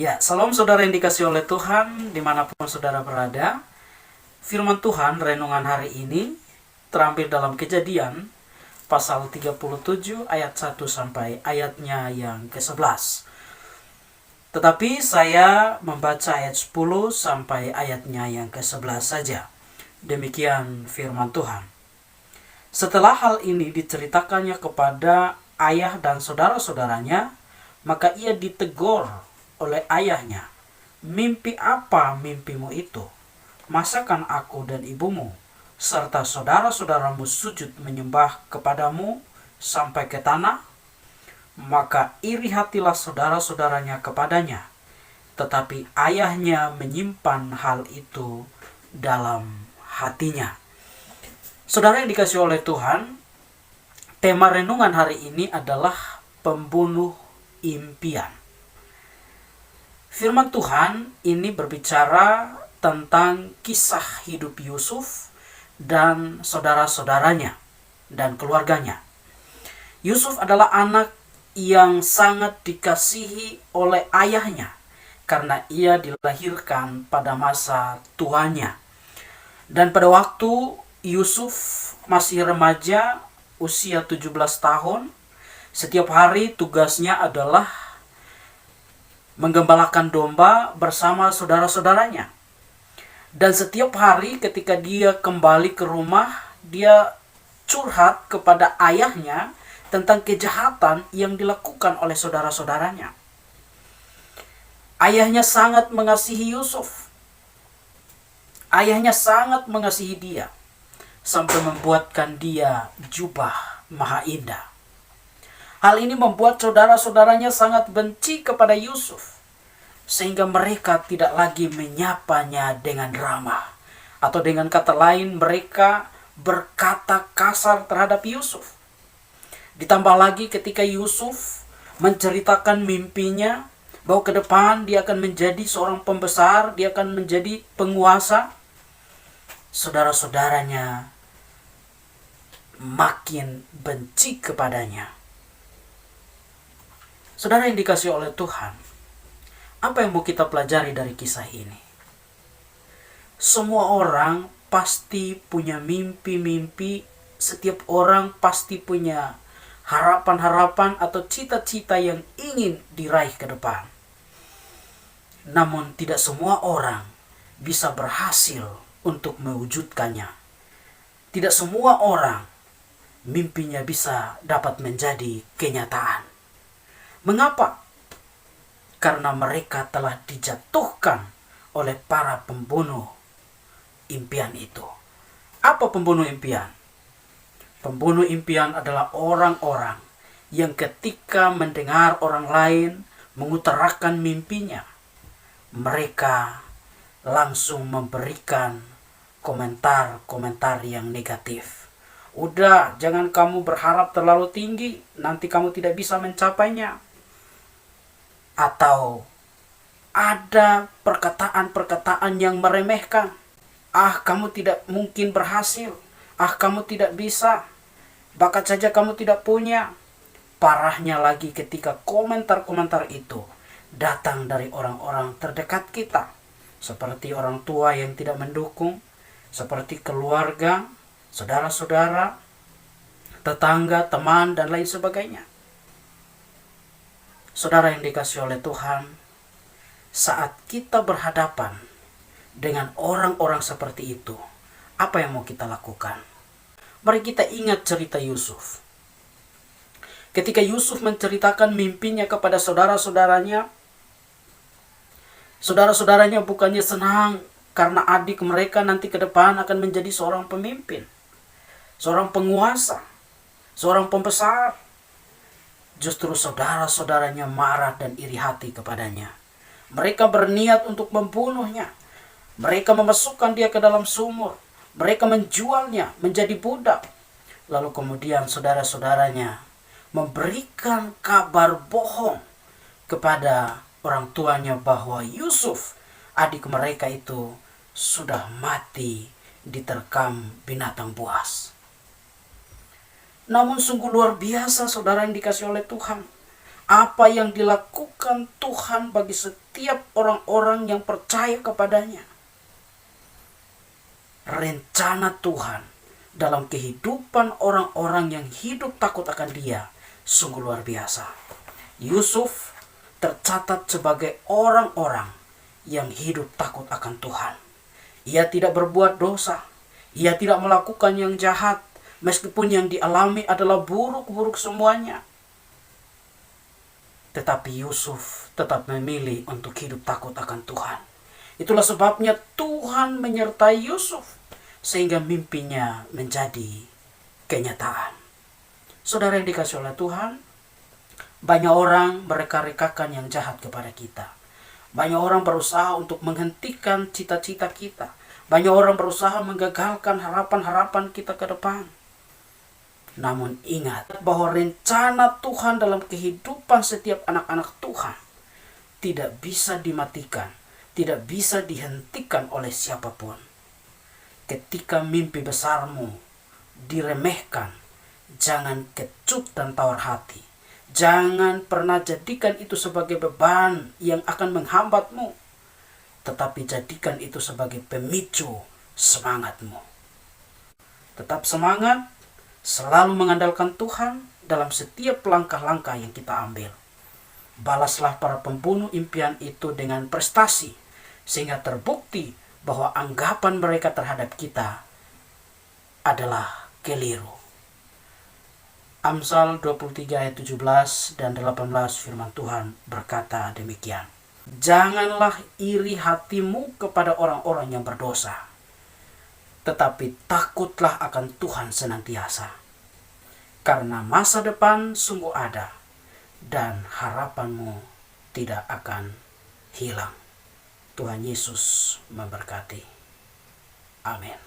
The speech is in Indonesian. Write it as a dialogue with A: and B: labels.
A: Ya, salam saudara yang dikasih oleh Tuhan dimanapun saudara berada. Firman Tuhan renungan hari ini terambil dalam Kejadian pasal 37 ayat 1 sampai ayatnya yang ke-11. Tetapi saya membaca ayat 10 sampai ayatnya yang ke-11 saja. Demikian firman Tuhan. Setelah hal ini diceritakannya kepada ayah dan saudara-saudaranya, maka ia ditegur oleh ayahnya. Mimpi apa mimpimu itu? Masakan aku dan ibumu serta saudara-saudaramu sujud menyembah kepadamu sampai ke tanah? Maka iri hatilah saudara-saudaranya kepadanya. Tetapi ayahnya menyimpan hal itu dalam hatinya. Saudara yang dikasih oleh Tuhan, tema renungan hari ini adalah pembunuh impian. Firman Tuhan ini berbicara tentang kisah hidup Yusuf dan saudara-saudaranya dan keluarganya. Yusuf adalah anak yang sangat dikasihi oleh ayahnya karena ia dilahirkan pada masa tuanya. Dan pada waktu Yusuf masih remaja, usia 17 tahun, setiap hari tugasnya adalah menggembalakan domba bersama saudara-saudaranya. Dan setiap hari ketika dia kembali ke rumah, dia curhat kepada ayahnya tentang kejahatan yang dilakukan oleh saudara-saudaranya. Ayahnya sangat mengasihi Yusuf. Ayahnya sangat mengasihi dia, sampai membuatkan dia jubah maha indah. Hal ini membuat saudara-saudaranya sangat benci kepada Yusuf, sehingga mereka tidak lagi menyapanya dengan ramah. Atau dengan kata lain, mereka berkata kasar terhadap Yusuf. Ditambah lagi ketika Yusuf menceritakan mimpinya, bahwa ke depan dia akan menjadi seorang pembesar, dia akan menjadi penguasa, saudara-saudaranya makin benci kepadanya. Saudara yang dikasihi oleh Tuhan, apa yang mau kita pelajari dari kisah ini? Semua orang pasti punya mimpi-mimpi, setiap orang pasti punya harapan-harapan atau cita-cita yang ingin diraih ke depan. Namun tidak semua orang bisa berhasil untuk mewujudkannya. Tidak semua orang mimpinya bisa dapat menjadi kenyataan. Mengapa? Karena mereka telah dijatuhkan oleh para pembunuh impian itu. Apa pembunuh impian? Pembunuh impian adalah orang-orang yang ketika mendengar orang lain mengutarakan mimpinya, mereka langsung memberikan komentar-komentar yang negatif. Udah, jangan kamu berharap terlalu tinggi, nanti kamu tidak bisa mencapainya. Atau ada perkataan-perkataan yang meremehkan. Ah, kamu tidak mungkin berhasil. Ah, kamu tidak bisa. Bakat saja kamu tidak punya. Parahnya lagi ketika komentar-komentar itu datang dari orang-orang terdekat kita. Seperti orang tua yang tidak mendukung, seperti keluarga, saudara-saudara, tetangga, teman, dan lain sebagainya. Saudara yang dikasihi oleh Tuhan, saat kita berhadapan dengan orang-orang seperti itu, apa yang mau kita lakukan? Mari kita ingat cerita Yusuf. Ketika Yusuf menceritakan mimpinya kepada saudara-saudaranya, saudara-saudaranya bukannya senang karena adik mereka nanti ke depan akan menjadi seorang pemimpin, seorang penguasa, seorang pembesar. Justru saudara-saudaranya marah dan iri hati kepadanya. Mereka berniat untuk membunuhnya. Mereka memasukkan dia ke dalam sumur. Mereka menjualnya menjadi budak. Lalu kemudian saudara-saudaranya memberikan kabar bohong kepada orang tuanya bahwa Yusuf, adik mereka itu, sudah mati diterkam binatang buas. Namun sungguh luar biasa saudara yang dikasihi oleh Tuhan. apa yang dilakukan Tuhan bagi setiap orang-orang yang percaya kepadanya. Rencana Tuhan dalam kehidupan orang-orang yang hidup takut akan Dia sungguh luar biasa. Yusuf tercatat sebagai orang-orang yang hidup takut akan Tuhan. Ia tidak berbuat dosa, ia tidak melakukan yang jahat, meskipun yang dialami adalah buruk-buruk semuanya. Tetapi Yusuf tetap memilih untuk hidup takut akan Tuhan. Itulah sebabnya Tuhan menyertai Yusuf, sehingga mimpinya menjadi kenyataan. Saudara yang dikasihi oleh Tuhan, banyak orang mereka-rekakan yang jahat kepada kita. Banyak orang berusaha untuk menghentikan cita-cita kita. Banyak orang berusaha menggagalkan harapan-harapan kita ke depan. Namun ingat bahwa rencana Tuhan dalam kehidupan setiap anak-anak Tuhan tidak bisa dimatikan, tidak bisa dihentikan oleh siapapun. Ketika mimpi besarmu diremehkan, jangan kecut dan tawar hati. Jangan pernah jadikan itu sebagai beban yang akan menghambatmu, tetapi jadikan itu sebagai pemicu semangatmu. Tetap semangat, selalu mengandalkan Tuhan dalam setiap langkah-langkah yang kita ambil. Balaslah para pembunuh impian itu dengan prestasi, sehingga terbukti bahwa anggapan mereka terhadap kita adalah keliru. Amsal 23 ayat 17 dan 18 firman Tuhan berkata demikian. Janganlah iri hatimu kepada orang-orang yang berdosa, tetapi takutlah akan Tuhan senantiasa. Karena masa depan sungguh ada dan harapanmu tidak akan hilang. Tuhan Yesus memberkati. Amin.